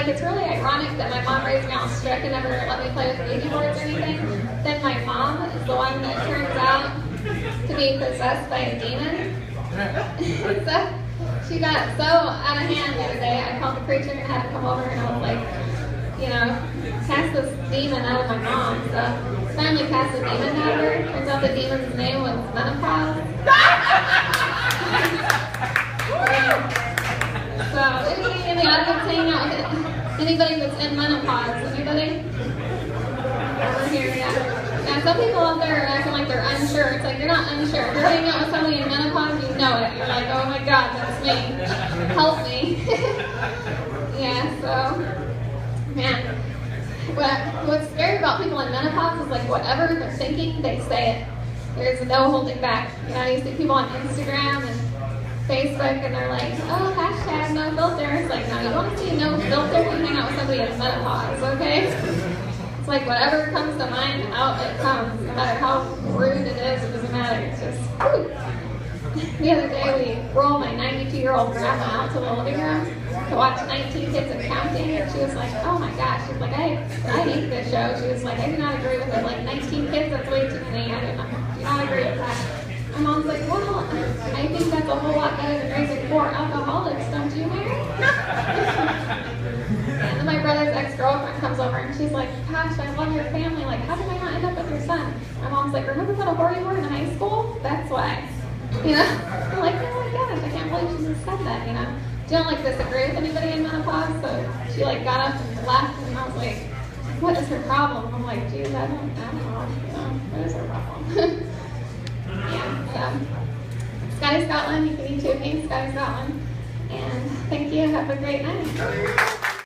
like, it's really ironic that my mom raised me all strict and never let me play with Ouija boards or anything. Then my mom is the one that turns out to be possessed by a demon. So she got so out of hand the other day, I called the preacher and had him come over, and I was like, cast this demon out of my mom. So finally cast the demon out of her. Turns out the demon's name was menopause. So anybody in the audience hanging out with anybody that's in menopause? Anybody? Over here, yeah. Yeah, some people out there are acting like they're unsure. It's like, you're not unsure. If you're hanging out with somebody in menopause, you know it. You're like, oh my God, that's me. Help me. Yeah, so, man. What's scary about people in menopause is, like, whatever they're thinking, they say it. There's no holding back. You see people on Instagram and Facebook, and they're like, oh, hashtag no filter. It's like, no, you want to see no filter? You hang out with somebody in menopause, okay? It's like whatever comes to mind, out it comes. No matter how rude it is, it doesn't matter. It's just, whew. The other day, we rolled my 92-year-old grandma out to the living room to watch 19 Kids and Counting, and she was like, oh my gosh. She was like, I hate this show. She was like, I do not agree with it. Like, 19 kids, that's way too many. I do not agree with that. My mom's like, well, I think that's a whole lot better than raising 4 alcoholics, don't you, Mary? And then my brother's ex-girlfriend comes over and she's like, gosh, I love your family. Like, how did I not end up with your son? My mom's like, remember that award you were in high school? That's why. I'm like, oh my gosh, I can't believe she just said that, She don't, like, disagree with anybody in menopause, so she, like, got up and left, and I was like, what is her problem? I'm like, geez, I don't know, what is her problem? Yeah, so, Scotti Scotland, you can eat too, Scotty Scotland, and thank you, have a great night.